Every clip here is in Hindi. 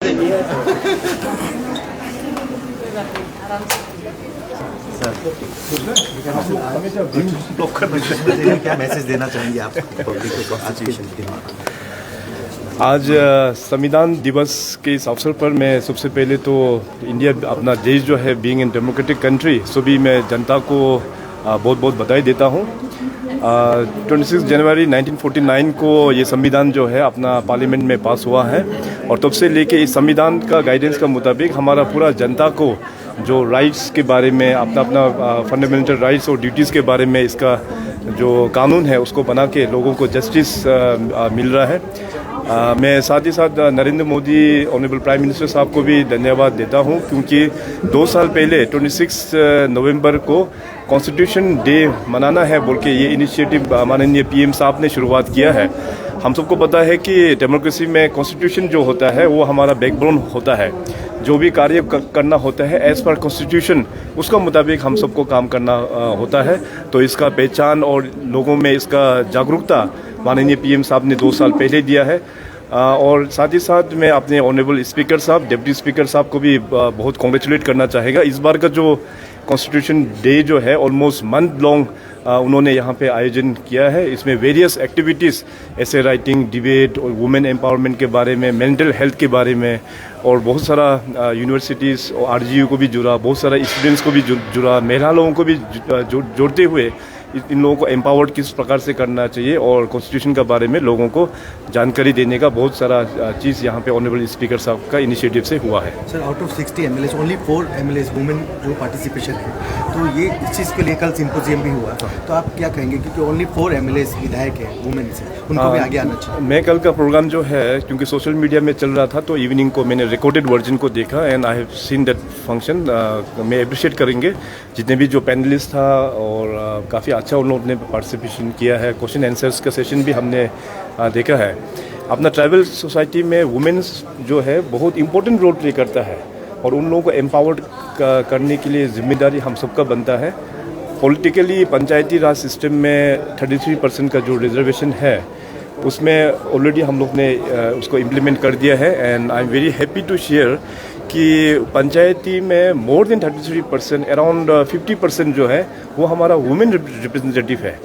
क्या मैसेज देना चाहेंगे आप पब्लिक को आज के दिन? आज संविधान दिवस के इस अवसर पर मैं सबसे पहले तो इंडिया अपना देश जो है बीइंग इन डेमोक्रेटिक कंट्री सभी मैं जनता को बहुत बहुत बधाई देता हूँ। 26 जनवरी 1949 को ये संविधान जो है अपना पार्लियामेंट में पास हुआ है और तब से लेके इस संविधान का गाइडेंस का मुताबिक हमारा पूरा जनता को जो राइट्स के बारे में अपना अपना फंडामेंटल राइट्स और ड्यूटीज़ के बारे में इसका जो कानून है उसको बना के लोगों को जस्टिस मिल रहा है। मैं साथ ही साथ Narendra Modi honourable prime minister साहब को भी धन्यवाद देता हूं क्योंकि 2 साल पहले 26 नवंबर को कॉन्स्टिट्यूशन डे मनाना है बोल के ये इनिशिएटिव माननीय पीएम साहब ने शुरुआत किया है। हम सबको पता है कि डेमोक्रेसी में कॉन्स्टिट्यूशन जो होता है वो हमारा बैकबोन होता है। जो भी कार्य करना होता है एज पर कॉन्स्टिट्यूशन उसका मुताबिक हम सबको काम करना होता है। तो इसका पहचान और लोगों में इसका जागरूकता माननीय पीएम साहब ने 2 साल पहले दिया है। और साथ ही साथ मैं अपने ऑनरेबल स्पीकर साहब डिप्टी स्पीकर साहब को भी बहुत कॉन्ग्रेचुलेट करना चाहेगा। इस बार का जो कॉन्स्टिट्यूशन डे जो है ऑलमोस्ट मंथ लॉन्ग उन्होंने यहाँ पे आयोजन किया है। इसमें वेरियस एक्टिविटीज़ ऐसे राइटिंग डिबेट और वुमेन एम्पावरमेंट के बारे में, मेंटल हेल्थ के बारे में और बहुत सारा यूनिवर्सिटीज़ और आरजीयू को भी जुड़ा, बहुत सारा स्टूडेंट्स को भी जुड़ा, महिला लोगों को भी जोड़ते हुए इन लोगों को एम्पावर्ड किस प्रकार से करना चाहिए और कॉन्स्टिट्यूशन के बारे में लोगों को जानकारी देने का बहुत सारा चीज़ यहाँ पे ऑनरेबल स्पीकर साहब का इनिशिएटिव से हुआ है। Sir, out of 60 MLA only 4 MLA women जो पार्टिसिपेशन है, तो ये इस चीज़ के लिए कल सिंपोजियम भी हुआ, तो आप क्या कहेंगे क्योंकि ओनली 4 एमएलए विधायक हैं वुमेन से, उनको भी आगे आना चाहिए? मैं कल का प्रोग्राम जो है क्योंकि सोशल मीडिया में चल रहा था तो इवनिंग को मैंने रिकॉर्डेड वर्जन को देखा and I have seen that function. मैं अप्रिशिएट करेंगे जितने भी जो पैनलिस्ट था और काफ़ी अच्छा उन लोगों ने पार्टिसिपेशन किया है। क्वेश्चन आंसर्स का सेशन भी हमने देखा है। अपना ट्राइबल सोसाइटी में वुमेन्स जो है बहुत इंपॉर्टेंट रोल प्ले करता है और उन लोगों को एम्पावर्ड करने के लिए जिम्मेदारी हम सबका बनता है। पॉलिटिकली पंचायती राज सिस्टम में 33% का जो रिजर्वेशन है उसमें ऑलरेडी हम लोग ने उसको इम्प्लीमेंट कर दिया है and I am very happy to share कि पंचायती में मोर देन 33% अराउंड 50% जो है वो हमारा वुमेन रिप्रेजेंटेटिव है।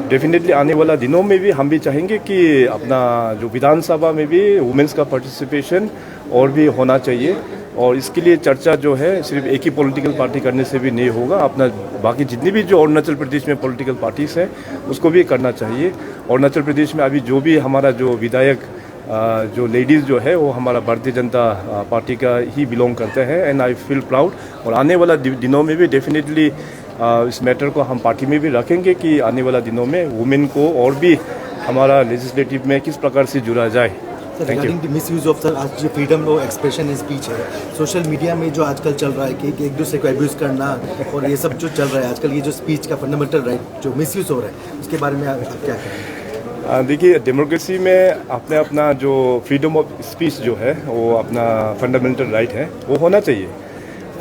डेफिनेटली आने वाला दिनों में भी हम भी चाहेंगे कि अपना जो विधानसभा में भी वुमेन्स का पार्टिसिपेशन और भी होना चाहिए और इसके लिए चर्चा जो है सिर्फ एक ही पॉलिटिकल पार्टी करने से भी नहीं होगा। अपना बाकी जितनी भी जो अरुणाचल प्रदेश में पॉलिटिकल पार्टीज हैं उसको भी करना चाहिए। अरुणाचल प्रदेश में अभी जो भी हमारा जो विधायक जो लेडीज़ जो है वो हमारा भारतीय जनता पार्टी का ही बिलोंग करते हैं एंड आई फील प्राउड। और आने वाला दिनों में भी डेफिनेटली इस मैटर को हम पार्टी में भी रखेंगे कि आने वाला दिनों में वुमेन को और भी हमारा लेजिस्लेटिव में किस प्रकार से जुड़ा जाए। Regarding the misuse of sir, आज जो freedom of expression and speech है सोशल मीडिया में जो आजकल चल रहा है कि एक दूसरे को अब्यूज़ करना और ये सब जो चल रहा है आजकल, ये जो स्पीच का फंडामेंटल राइट जो मिसयूज हो रहा है उसके बारे में आप क्या कहेंगे? देखिए, डेमोक्रेसी में अपने अपना जो फ्रीडम ऑफ स्पीच जो है वो अपना फंडामेंटल राइट है, वो होना चाहिए।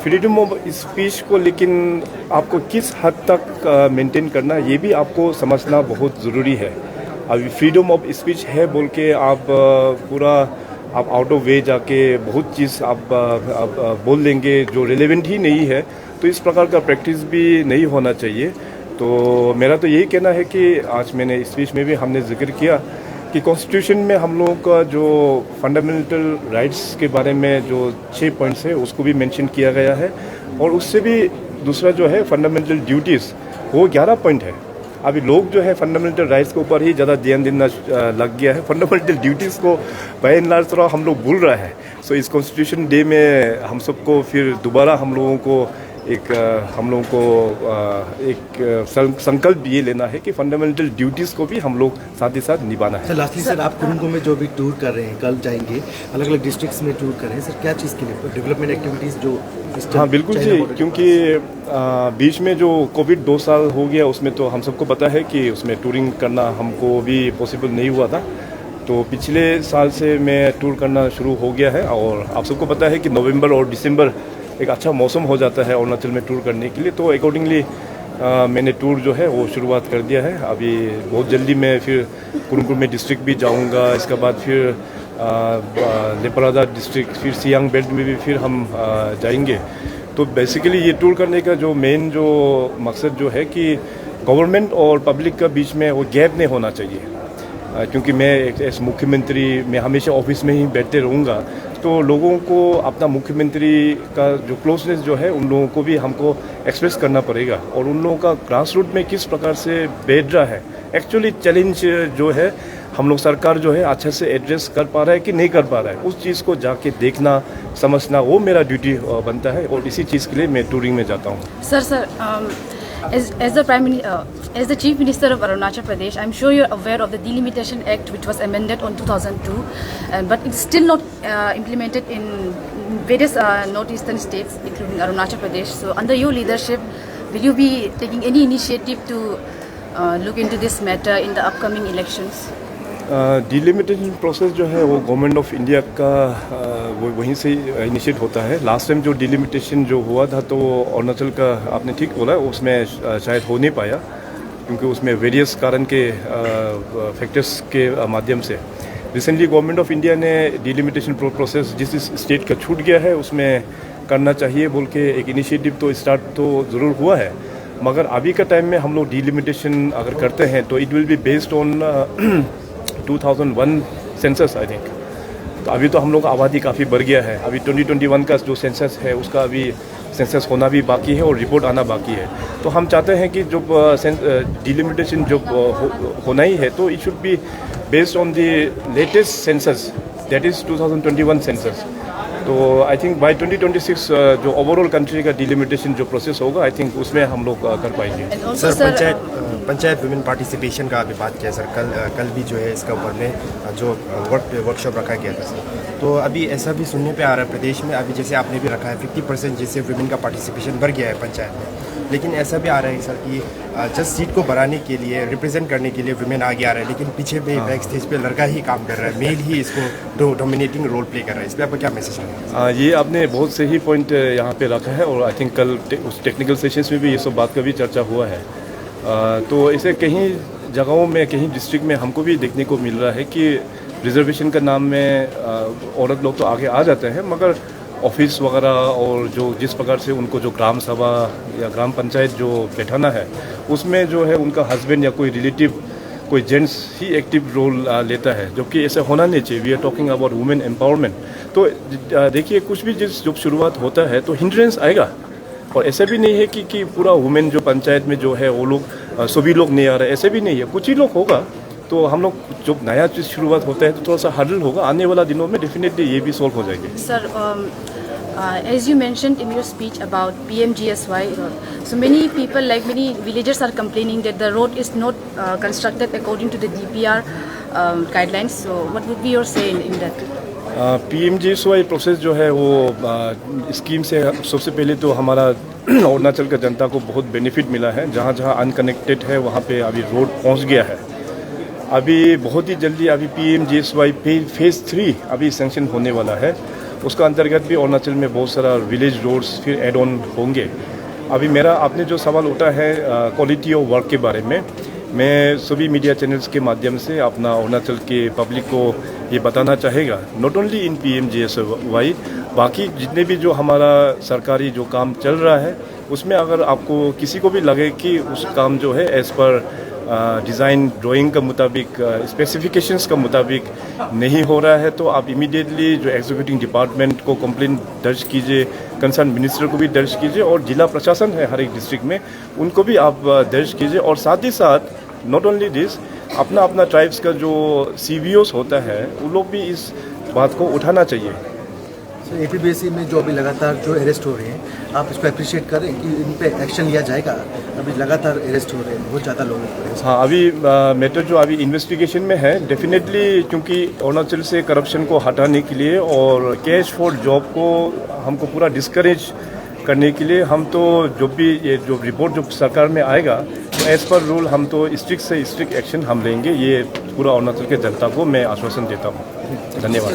फ्रीडम ऑफ स्पीच को लेकिन आपको किस हद तक मेंटेन करना ये भी आपको समझना बहुत ज़रूरी है। अभी फ्रीडम ऑफ स्पीच है बोल के आप पूरा आप आउट ऑफ वे जाके बहुत चीज़ आप बोल देंगे जो रिलेवेंट ही नहीं है, तो इस प्रकार का प्रैक्टिस भी नहीं होना चाहिए। तो मेरा तो यही कहना है कि आज मैंने स्पीच में भी हमने जिक्र किया कि कॉन्स्टिट्यूशन में हम लोगों का जो फंडामेंटल राइट्स के बारे में जो 6 पॉइंट्स है उसको भी मेंशन किया गया है और उससे भी दूसरा जो है फंडामेंटल ड्यूटीज़ वो 11 पॉइंट है। अभी लोग जो है फंडामेंटल राइट्स के ऊपर ही ज़्यादा ध्यान देना लग गया है, फंडामेंटल ड्यूटीज़ को बाय एंड लार्ज थोड़ा हम लोग भूल रहा है। सो इस कॉन्स्टिट्यूशन डे में हम सबको फिर दोबारा हम लोगों को एक संकल्प ये लेना है कि फंडामेंटल ड्यूटीज़ को भी हम लोग साथ ही साथ निभाना है। सर, लास्टली सर, आप कुरुंगो में जो भी टूर कर रहे हैं, कल जाएंगे, अलग अलग डिस्ट्रिक्ट्स में टूर कर रहे हैं सर, क्या चीज़ के लिए डेवलपमेंट एक्टिविटीज़ जो? हाँ बिल्कुल जी, क्योंकि बीच में जो कोविड 2 साल हो गया उसमें तो हम सबको पता है कि उसमें टूरिंग करना हमको भी पॉसिबल नहीं हुआ था। तो पिछले साल से मैं टूर करना शुरू हो गया है और आप सबको पता है कि नवंबर और दिसंबर एक अच्छा मौसम हो जाता है अरुणाचल में टूर करने के लिए। तो अकॉर्डिंगली मैंने टूर जो है वो शुरुआत कर दिया है। अभी बहुत जल्दी मैं फिर कुरुंग में डिस्ट्रिक्ट भी जाऊंगा, इसके बाद फिर लेपरादा डिस्ट्रिक्ट, फिर सियांग बेल्ट में भी फिर हम जाएंगे। तो बेसिकली ये टूर करने का जो मेन जो मकसद जो है कि गवर्नमेंट और पब्लिक का बीच में वो गैप नहीं होना चाहिए। क्योंकि मैं एज मुख्यमंत्री मैं हमेशा ऑफिस में ही बैठते रहूँगा, तो लोगों को अपना मुख्यमंत्री का जो क्लोजनेस जो है उन लोगों को भी हमको एक्सप्रेस करना पड़ेगा, और उन लोगों का ग्रास रूट में किस प्रकार से बैठ रहा है, एक्चुअली चैलेंज जो है हम लोग सरकार जो है अच्छे से एड्रेस कर पा रहा है कि नहीं कर पा रहा है, उस चीज़ को जाके देखना समझना वो मेरा ड्यूटी बनता है, और इसी चीज़ के लिए मैं टूरिंग में जाता हूँ। Sir, as the Chief Minister of Arunachal Pradesh, I'm sure you're aware of the Delimitation Act, which was amended on 2002, but it's still not implemented in various northeastern states, including Arunachal Pradesh. So, under your leadership, will you be taking any initiative to look into this matter in the upcoming elections? Delimitation process जो है वो गवर्नमेंट ऑफ इंडिया का वो वहीं से इनिशिएट होता है। लास्ट टाइम जो डिलिमिटेशन जो हुआ था तो अरुणाचल का आपने ठीक बोला, उसमें शायद हो नहीं पाया क्योंकि उसमें वेरियस कारण के फैक्टर्स के माध्यम से। रिसेंटली गवर्नमेंट ऑफ इंडिया ने डिलिमिटेशन प्रोसेस जिस स्टेट का छूट गया है उसमें करना चाहिए बोल के एक इनिशिएटिव तो स्टार्ट तो ज़रूर हुआ है, मगर अभी का टाइम में हम लोग डिलिमिटेशन अगर करते हैं तो it will be based on 2001 census I think. तो अभी तो हम लोग का आबादी काफ़ी बढ़ गया है, अभी 2021 का जो सेंसस है उसका अभी सेंसस होना भी बाकी है और रिपोर्ट आना बाकी है। तो हम चाहते हैं कि जो डिलिमिटेशन जो होना ही है तो it should be based on the latest census, that is 2021 census. तो आई थिंक बाय 2026 जो ओवरऑल कंट्री का डिलिमिटेशन जो प्रोसेस होगा आई थिंक उसमें हम लोग कर पाएंगे। सर, पंचायत वुमेन पार्टिसिपेशन का अभी बात किया सर, कल भी जो है इसका ऊपर में जो वर्कशॉप रखा गया था सर। तो अभी ऐसा भी सुनने पे आ रहा है प्रदेश में, अभी जैसे आपने भी रखा है 50% जैसे वुमेन का पार्टिसिपेशन बढ़ गया है पंचायत में, लेकिन ऐसा भी आ रहा है सर कि जस्ट सीट को बढ़ाने के लिए रिप्रेजेंट करने के लिए वुमेन आगे आ रहा है, लेकिन पीछे पे बैक स्टेज पे लड़का ही काम कर रहा है, मेल ही इसको डोमिनेटिंग रोल प्ले कर रहा है। इस पर आपका क्या मैसेज है? ये आपने बहुत सही पॉइंट यहाँ पे रखा है, और आई थिंक कल उस टेक्निकल सेशंस में भी ये सब बात का भी चर्चा हुआ है। तो इसे कहीं जगहों में कहीं डिस्ट्रिक्ट में हमको भी देखने को मिल रहा है कि रिजर्वेशन का नाम में औरत लोग तो आगे आ जाते हैं, मगर ऑफिस वगैरह और जो जिस प्रकार से उनको जो ग्राम सभा या ग्राम पंचायत जो बैठाना है उसमें जो है उनका हस्बैंड या कोई रिलेटिव कोई जेंट्स ही एक्टिव रोल लेता है, जबकि ऐसा होना नहीं चाहिए। We are talking about women empowerment. तो देखिए कुछ भी जब शुरुआत होता है तो हिंड्रेंस आएगा, और ऐसा भी नहीं है कि पूरा वुमेन जो पंचायत में जो है वो लोग सभी लोग नहीं आ रहे, ऐसे भी नहीं है, कुछ ही लोग होगा। तो हम लोग जब नया चीज़ शुरुआत होता है तो थोड़ा सा हर्डल होगा, आने वाला दिनों में डेफिनेटली ये भी सॉल्व हो जाएगी। Sir, as you mentioned in your speech about PMGSY, so many people, like many villagers, are complaining that the road is not constructed according to the DPR guidelines. So, what would be your say in that? PMGSY process जो है वो स्कीम से सबसे पहले तो हमारा अरुणाचल का जनता को बहुत बेनिफिट मिला है। जहाँ जहाँ अनकनेक्टेड है वहाँ पे अभी रोड पहुँच गया है। अभी बहुत ही जल्दी अभी PMGSY फेज़ 3 अभी सेंक्शन होने वाला है, उसका अंतर्गत भी अरुणाचल में बहुत सारा विलेज रोड्स फिर एड ऑन होंगे। अभी मेरा आपने जो सवाल उठा है क्वालिटी ऑफ वर्क के बारे में, मैं सभी मीडिया चैनल्स के माध्यम से अपना अरुणाचल के पब्लिक को ये बताना चाहेगा, नॉट ओनली इन PMGSY, बाकी जितने भी जो हमारा सरकारी जो काम चल रहा है उसमें अगर आपको किसी को भी लगे कि उस काम जो है एज़ पर डिज़ाइन ड्राइंग का मुताबिक स्पेसिफिकेशंस का मुताबिक नहीं हो रहा है तो आप इमीडिएटली जो एग्जीक्यूटिव डिपार्टमेंट को कंप्लेंट दर्ज कीजिए, कंसर्न मिनिस्टर को भी दर्ज कीजिए, और जिला प्रशासन है हर एक डिस्ट्रिक्ट में उनको भी आप दर्ज कीजिए। और साथ ही साथ नॉट ओनली दिस, अपना अपना ट्राइब्स का जो CVOs होता है वो लोग भी इस बात को उठाना चाहिए। सर, APBSC में जो अभी लगातार जो अरेस्ट हो रहे हैं, आप इसको अप्रिशिएट करें कि इन पे एक्शन लिया जाएगा? अभी लगातार अरेस्ट हो रहे हैं बहुत ज़्यादा लोगों को। हाँ, अभी मैटर जो अभी इन्वेस्टिगेशन में है, डेफिनेटली क्योंकि अरुणाचल से करप्शन को हटाने के लिए और कैश फॉर जॉब को हमको पूरा डिस्करेज करने के लिए हम तो जो भी ये जो रिपोर्ट जो सरकार में आएगा तो एज़ पर रूल हम तो स्ट्रिक्ट से स्ट्रिक्ट एक्शन हम लेंगे, ये पूरा अरुणाचल के जनता को मैं आश्वासन देता हूँ। धन्यवाद।